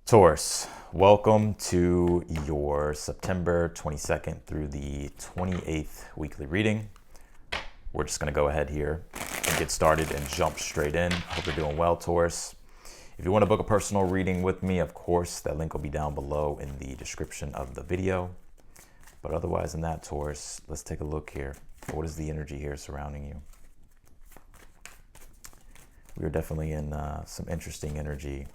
Taurus, welcome to your September 22nd through the 28th weekly reading. We're just going to go ahead here and get started and jump straight in. Hope you're doing well, Taurus. If you want to book a personal reading with me, of course, that link will be down below in the description of the video. But otherwise than that, Taurus, let's take a look here. What is the energy here surrounding you? We are definitely in some interesting energy.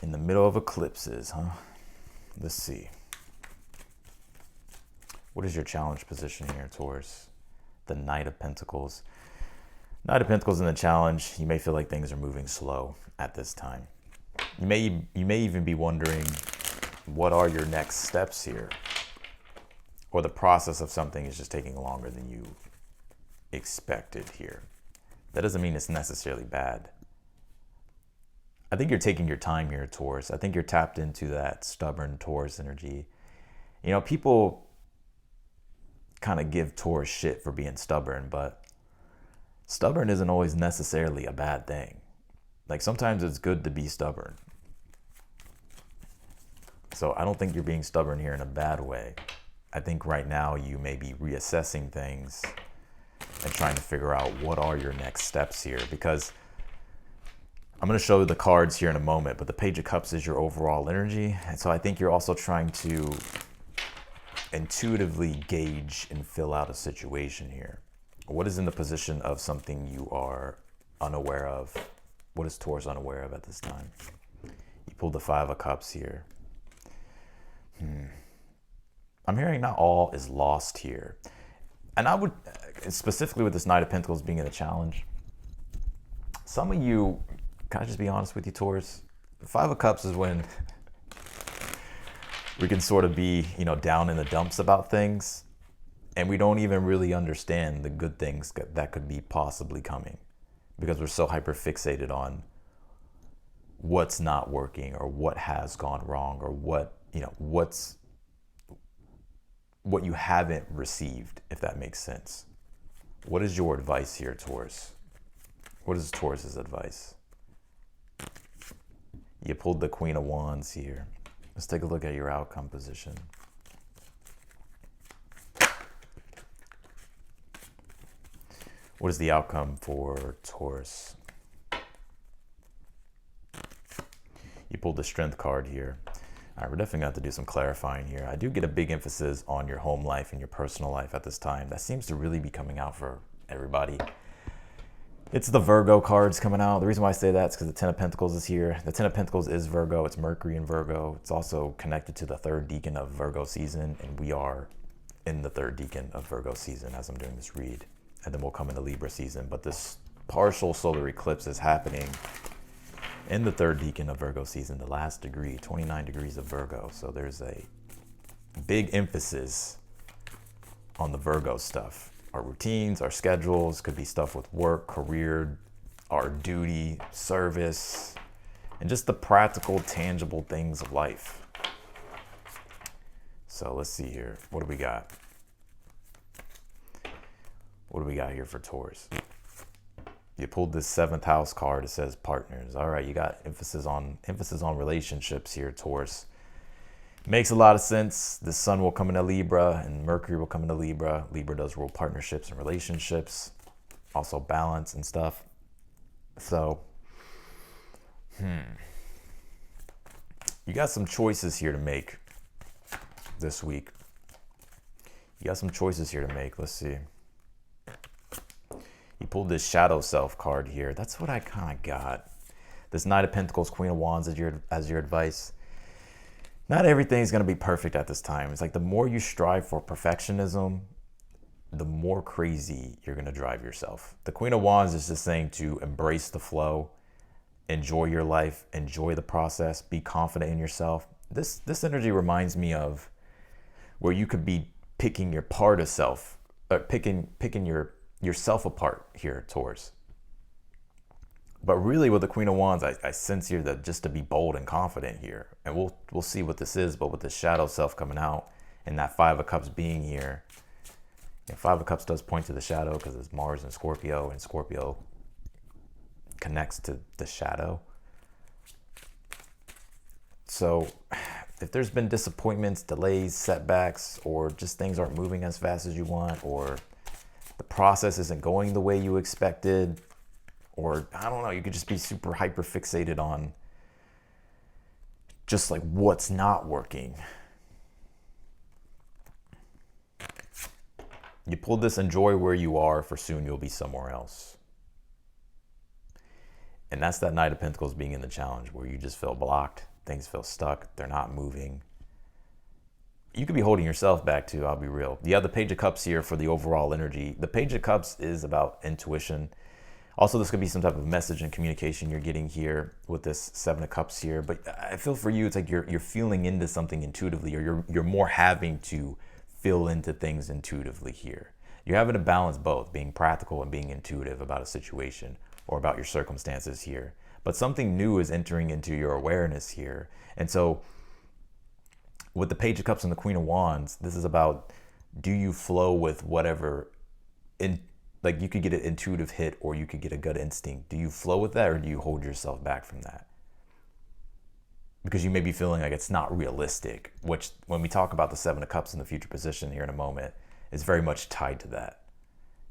In the middle of eclipses, huh? Let's see. What is your challenge position here, Taurus? The Knight of Pentacles. Knight of Pentacles in the challenge, you may feel like things are moving slow at this time. You may even be wondering, what are your next steps here? Or the process of something is just taking longer than you expected here. That doesn't mean it's necessarily bad. I think you're taking your time here, Taurus. I think you're tapped into that stubborn Taurus energy. You know, people kind of give Taurus shit for being stubborn, but stubborn isn't always necessarily a bad thing. Like, sometimes it's good to be stubborn. So I don't think you're being stubborn here in a bad way. I think right now you may be reassessing things and trying to figure out what are your next steps here, because I'm going to show you the cards here in a moment, but the Page of Cups is your overall energy. And so I think you're also trying to intuitively gauge and fill out a situation here. What is in the position of something you are unaware of? What is Taurus unaware of at this time? You pulled the Five of Cups here. I'm hearing not all is lost here. And I would, specifically with this Knight of Pentacles being in the challenge, some of you, can I just be honest with you, Taurus? The Five of Cups is when we can sort of be, down in the dumps about things, and we don't even really understand the good things that could be possibly coming, because we're so hyper fixated on what's not working or what has gone wrong or what you haven't received, if that makes sense. What is your advice here, Taurus? What is Taurus's advice? You pulled the Queen of Wands here. Let's take a look at your outcome position. What is the outcome for Taurus? You pulled the Strength card here. All right, we're definitely going to have to do some clarifying here. I do get a big emphasis on your home life and your personal life at this time. That seems to really be coming out for everybody. It's the Virgo cards coming out. The reason why I say that is because the Ten of Pentacles is here. The Ten of Pentacles is Virgo. It's Mercury in Virgo. It's also connected to the third decan of Virgo season, and we are in the third decan of Virgo season as I'm doing this read. And then we'll come into Libra season. But this partial solar eclipse is happening in the third decan of Virgo season, the last degree, 29 degrees of Virgo. So there's a big emphasis on the Virgo stuff. Our routines, our schedules, could be stuff with work, career, our duty, service, and just the practical, tangible things of life. So let's see here. What do we got? What do we got here for Taurus? You pulled this 7th house card. It says partners. All right, you got emphasis on relationships here, Taurus. Makes a lot of sense. The Sun will come into Libra and Mercury will come into Libra. Libra does rule partnerships and relationships, also balance and stuff. So, you got some choices here to make this week. You got some choices here to make. Let's see. You pulled this Shadow Self card here. That's what I kind of got. This Knight of Pentacles, Queen of Wands as your advice. Not everything's going to be perfect at this time. It's like the more you strive for perfectionism, the more crazy you're going to drive yourself. The Queen of Wands is just saying to embrace the flow, enjoy your life, enjoy the process, be confident in yourself. This energy reminds me of where you could be picking your part of self, or picking yourself apart here, Taurus. But really with the Queen of Wands, I sense here that just to be bold and confident here. And we'll see what this is, but with the Shadow Self coming out and that Five of Cups being here, Five of Cups does point to the shadow because it's Mars and Scorpio connects to the shadow. So if there's been disappointments, delays, setbacks, or just things aren't moving as fast as you want, or the process isn't going the way you expected, or I don't know, you could just be super hyper fixated on just like what's not working. You pulled this enjoy where you are, for soon you'll be somewhere else. And that's that Knight of Pentacles being in the challenge where you just feel blocked, things feel stuck, they're not moving. You could be holding yourself back too, I'll be real. You have the Page of Cups here for the overall energy. The Page of Cups is about intuition. Also, this could be some type of message and communication you're getting here with this Seven of Cups here. But I feel for you, it's like you're feeling into something intuitively, or you're more having to feel into things intuitively here. You're having to balance both, being practical and being intuitive about a situation or about your circumstances here. But something new is entering into your awareness here. And so with the Page of Cups and the Queen of Wands, this is about, do you flow with whatever, like you could get an intuitive hit or you could get a gut instinct. Do you flow with that or do you hold yourself back from that? Because you may be feeling like it's not realistic, which when we talk about the Seven of Cups in the future position here in a moment, is very much tied to that.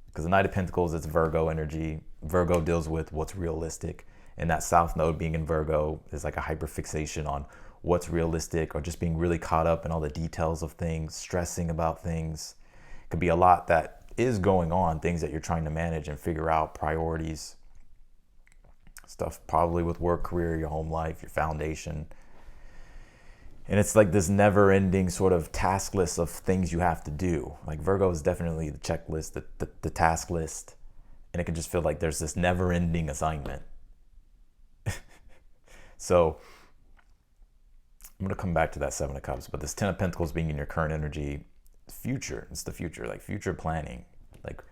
Because the Knight of Pentacles, it's Virgo energy. Virgo deals with what's realistic. And that South Node being in Virgo is like a hyperfixation on what's realistic, or just being really caught up in all the details of things, stressing about things. It could be a lot that is going on, things that you're trying to manage and figure out, priorities, stuff probably with work, career, your home life, your foundation. And it's like this never ending sort of task list of things you have to do. Like Virgo is definitely the checklist, the task list. And it can just feel like there's this never ending assignment. So I'm going to come back to that Seven of Cups, but this Ten of Pentacles being in your current energy, future, it's the future, like future planning. Like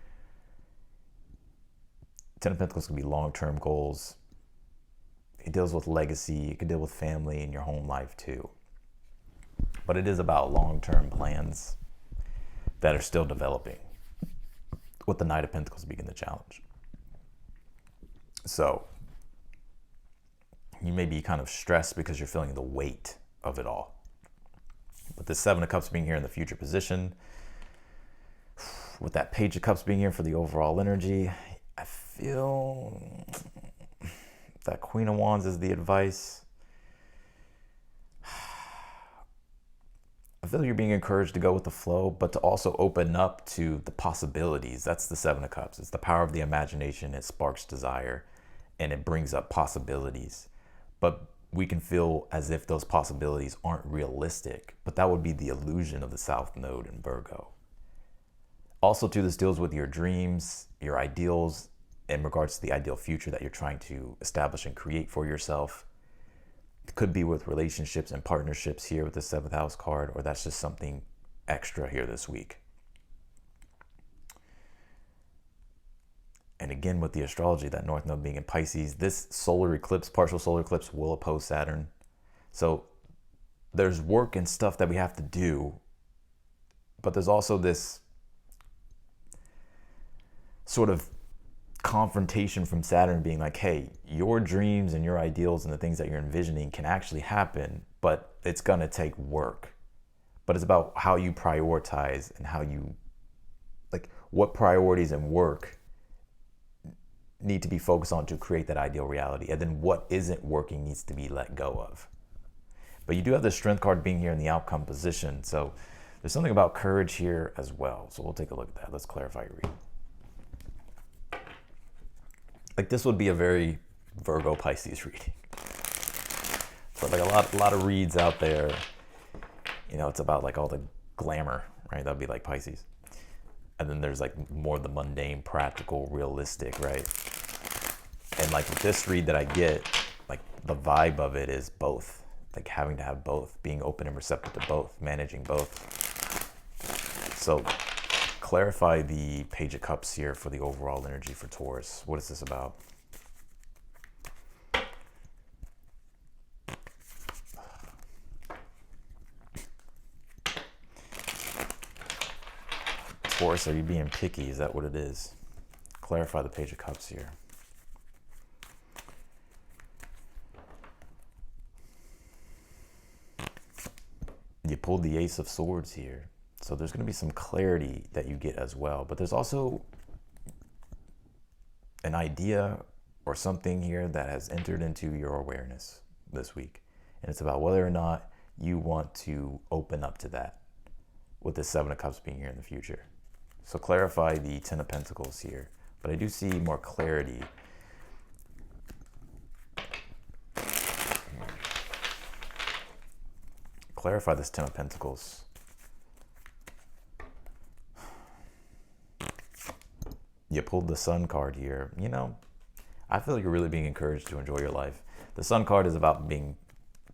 Ten of Pentacles can be long-term goals. It deals with legacy. It can deal with family and your home life too. But it is about long-term plans that are still developing, with the Knight of Pentacles being the challenge. So you may be kind of stressed because you're feeling the weight of it all. But the Seven of Cups being here in the future position, with that Page of Cups being here for the overall energy, I feel that Queen of Wands is the advice. I feel you're being encouraged to go with the flow, but to also open up to the possibilities. That's the Seven of Cups. It's the power of the imagination. It sparks desire and it brings up possibilities. But we can feel as if those possibilities aren't realistic, but that would be the illusion of the South Node in Virgo. Also too, this deals with your dreams, your ideals in regards to the ideal future that you're trying to establish and create for yourself. It could be with relationships and partnerships here with the Seventh House card, or that's just something extra here this week. And again, with the astrology, that North Node being in Pisces, this solar eclipse, partial solar eclipse, will oppose Saturn. So there's work and stuff that we have to do, but there's also this sort of confrontation from Saturn being like, hey, your dreams and your ideals and the things that you're envisioning can actually happen, but it's going to take work. But it's about how you prioritize and how you, like, what priorities and work need to be focused on to create that ideal reality. And then what isn't working needs to be let go of. But you do have the Strength card being here in the outcome position. So there's something about courage here as well. So we'll take a look at that. Let's clarify your reading. Like this would be a very Virgo Pisces reading. So like a lot of reads out there, you know, it's about like all the glamour, right? That'd be like Pisces. And then there's like more the mundane, practical, realistic, right? And like with this read that I get, like the vibe of it is both, like having to have both, being open and receptive to both, managing both. So clarify the Page of Cups here for the overall energy for Taurus. What is this about? Taurus, are you being picky? Is that what it is? Clarify the Page of Cups here. You pulled the Ace of Swords here. So there's going to be some clarity that you get as well. But there's also an idea or something here that has entered into your awareness this week. And it's about whether or not you want to open up to that, with the Seven of Cups being here in the future. So clarify the Ten of Pentacles here. But I do see more clarity. Clarify this Ten of Pentacles. You pulled the Sun card here. You know, I feel you're really being encouraged to enjoy your life. The Sun card is about being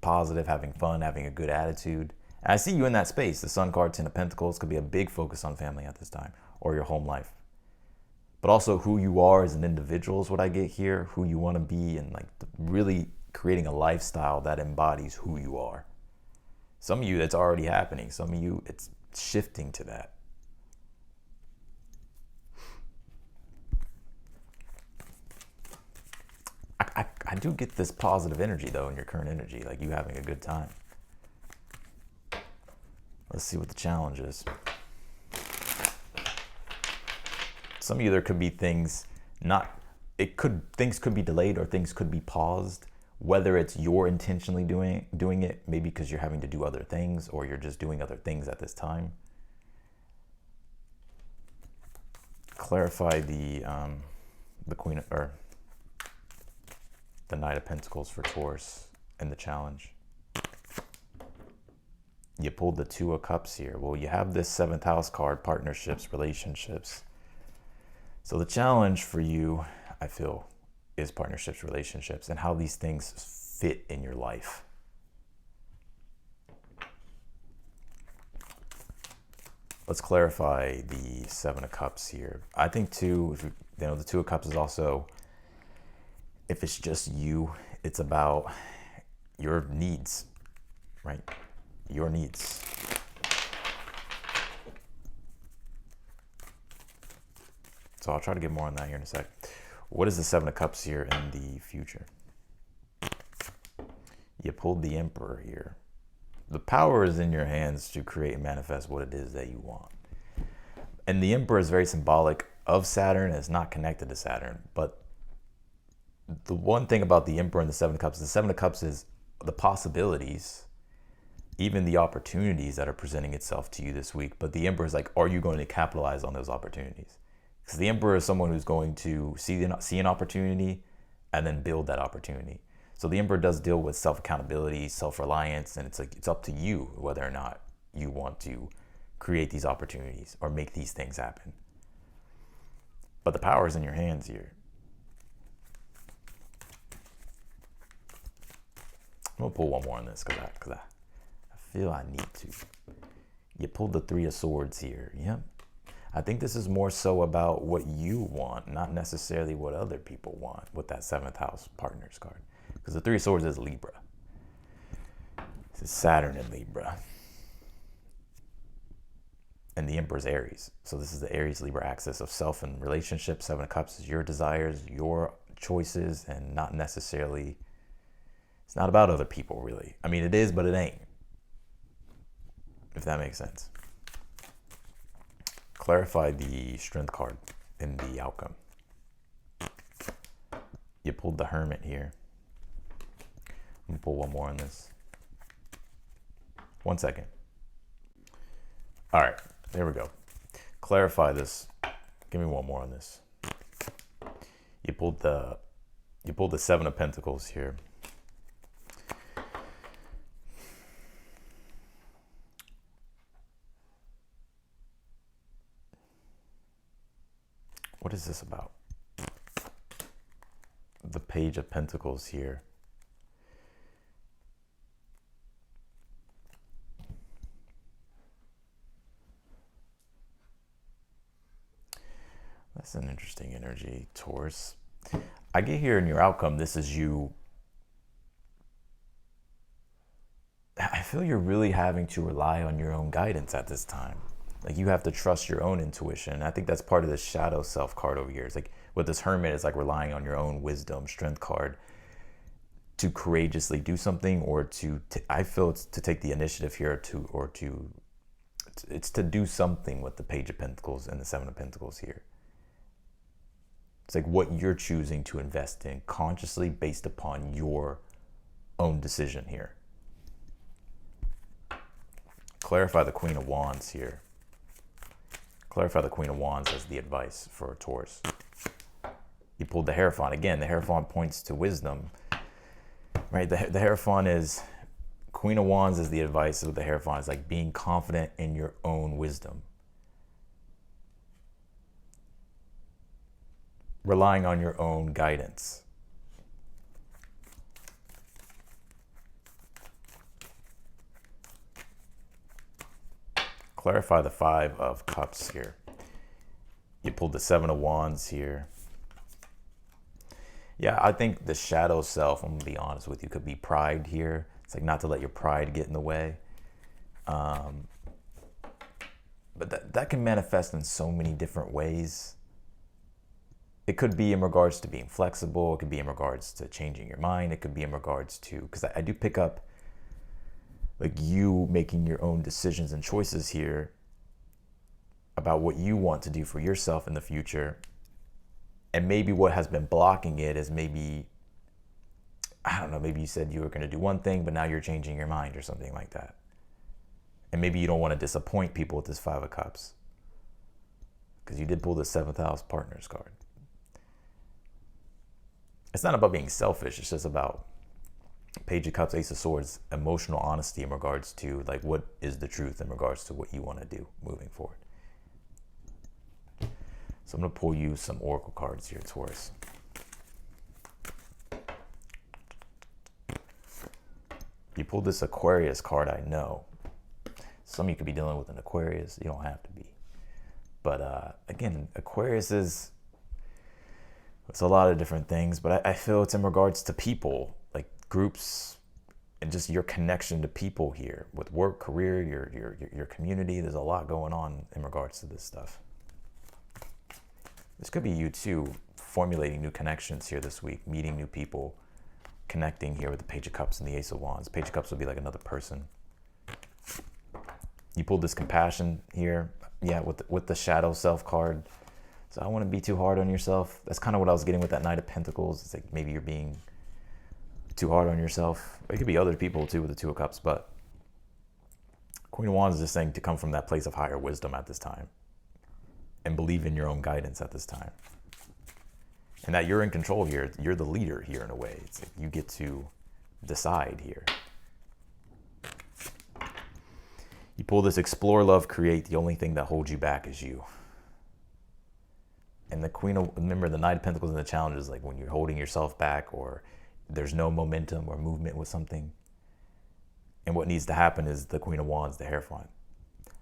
positive, having fun, having a good attitude. And I see you in that space. The Sun card, Ten of Pentacles, could be a big focus on family at this time, or your home life. But also who you are as an individual is what I get here, who you want to be, and like really creating a lifestyle that embodies who you are. Some of you, that's already happening. Some of you, it's shifting to that. I do get this positive energy, though, in your current energy, like you having a good time. Let's see what the challenge is. Some of you, there could be things things could be delayed or things could be paused, whether it's you're intentionally doing it, maybe because you're having to do other things or you're just doing other things at this time. Clarify the Queen, or the Knight of Pentacles for Taurus and the challenge. You pulled the Two of Cups here. Well, you have this 7th house card, partnerships, relationships. So the challenge for you, I feel, is partnerships, relationships, and how these things fit in your life. Let's clarify the 7 of Cups here. I think too, the Two of Cups is also, if it's just you, it's about your needs, right? Your needs. So I'll try to get more on that here in a sec. What is the 7 of Cups here in the future? You pulled the Emperor here. The power is in your hands to create and manifest what it is that you want. And the Emperor is very symbolic of Saturn. It's not connected to Saturn. But the one thing about the Emperor and the 7 of Cups, the 7 of Cups is the possibilities, even the opportunities that are presenting itself to you this week. But the Emperor is like, are you going to capitalize on those opportunities? Because the Emperor is someone who's going to see an opportunity and then build that opportunity. So the Emperor does deal with self-accountability, self-reliance, and it's up to you whether or not you want to create these opportunities or make these things happen. But the power is in your hands here. I'm gonna pull one more on this because I feel I need to. You pulled the 3 of Swords here. Yep. I think this is more so about what you want, not necessarily what other people want with that 7th house partners card. Because the 3 of Swords is Libra. This is Saturn in Libra. And the Emperor's Aries. So this is the Aries-Libra axis of self and relationship. 7 of Cups is your desires, your choices, and not necessarily, it's not about other people, really. I mean, it is, but it ain't. If that makes sense. Clarify the Strength card in the outcome. You pulled the Hermit here. I'm gonna pull one more on this. 1 second. All right, there we go. Clarify this. Give me one more on this. You pulled the 7 of Pentacles here. What is this about? The Page of Pentacles here. That's an interesting energy, Taurus. I get here in your outcome, this is you. I feel you're really having to rely on your own guidance at this time. Like you have to trust your own intuition. I think that's part of the shadow self card over here. It's like with this Hermit, it's like relying on your own wisdom, Strength card. to courageously do something, or I feel it's to take the initiative here, it's to do something with the Page of Pentacles and the Seven of Pentacles here. It's like what you're choosing to invest in consciously based upon your own decision here. Clarify the Queen of Wands here. Clarify the Queen of Wands as the advice for Taurus. You pulled the Hierophant. Again, the Hierophant points to wisdom, right? The Hierophant is, Queen of Wands is the advice of the Hierophant. It's like being confident in your own wisdom. Relying on your own guidance. Clarify the Five of Cups here. You pulled the Seven of Wands here. Yeah, I think the shadow self, I'm gonna be honest with you, could be pride here. It's like not to let your pride get in the way. But that can manifest in so many different ways. It could be in regards to being flexible. It could be in regards to changing your mind. It could be in regards to, because I do pick up like you making your own decisions and choices here about what you want to do for yourself in the future. And maybe what has been blocking it is maybe, I don't know, maybe you said you were going to do one thing, but now you're changing your mind or something like that. And maybe you don't want to disappoint people with this Five of Cups, because you did pull the Seventh House Partners card. It's not about being selfish. It's just about Page of Cups, Ace of Swords, emotional honesty in regards to like what is the truth in regards to what you want to do moving forward. So I'm going to pull you some oracle cards here, Taurus. You pulled this Aquarius card, I know. Some of you could be dealing with an Aquarius. You don't have to be. But again, Aquarius is, it's a lot of different things, but I feel it's in regards to people, like groups, and just your connection to people here with work, career, your community. There's a lot going on in regards to this stuff. This could be you too, formulating new connections here this week, meeting new people, connecting here with the Page of Cups and the Ace of Wands. Page of Cups would be like another person. You pulled this Compassion here, yeah, with the Shadow Self card. So I don't want to be too hard on yourself. That's kind of what I was getting with that Knight of Pentacles. It's like maybe you're being too hard on yourself. It could be other people too with the Two of Cups, but Queen of Wands is just saying to come from that place of higher wisdom at this time and believe in your own guidance at this time. And that you're in control here. You're the leader here in a way. It's like you get to decide here. You pull this Explore, Love, Create. The only thing that holds you back is you. And the remember the Knight of Pentacles and the challenge is like when you're holding yourself back or there's no momentum or movement with something. And what needs to happen is the Queen of Wands, the Hierophant.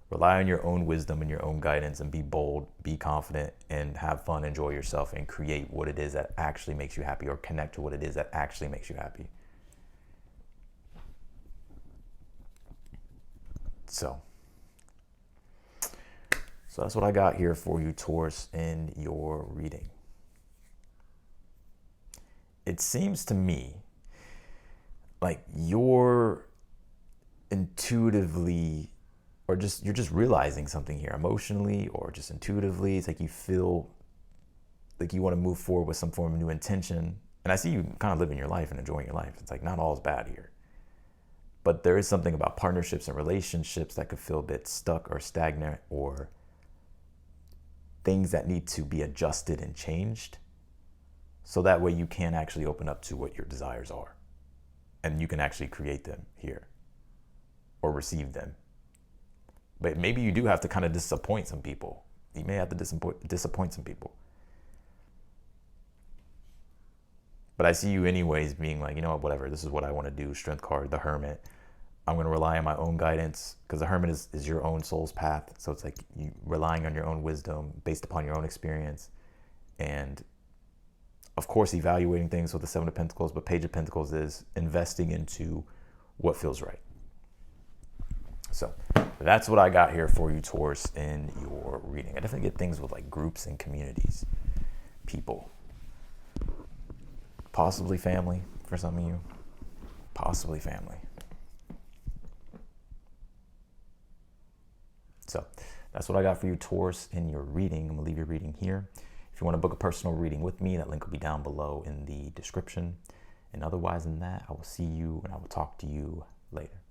Rely on your own wisdom and your own guidance and be bold, be confident, and have fun, enjoy yourself, and create what it is that actually makes you happy or connect to what it is that actually makes you happy. So that's what I got here for you, Taurus, in your reading. It seems to me like you're intuitively, or you're just realizing something here emotionally or just intuitively. It's like you feel like you want to move forward with some form of new intention. And I see you kind of living your life and enjoying your life. It's like not all is bad here. But there is something about partnerships and relationships that could feel a bit stuck or stagnant, or things that need to be adjusted and changed. So that way you can actually open up to what your desires are. And you can actually create them here or receive them. But maybe you do have to kind of disappoint some people. You may have to disappoint some people. But I see you anyways being like, you know what, whatever, this is what I want to do. Strength card, the Hermit. I'm going to rely on my own guidance, because the Hermit is your own soul's path. So it's like you relying on your own wisdom based upon your own experience. And of course, evaluating things with the Seven of Pentacles, but Page of Pentacles is investing into what feels right. So that's what I got here for you, Taurus, in your reading. I definitely get things with like groups and communities, people, possibly family for some of you. possibly family. So that's what I got for you, Taurus, in your reading. I'm gonna leave your reading here. If you want to book a personal reading with me, that link will be down below in the description. And otherwise than that, I will see you and I will talk to you later.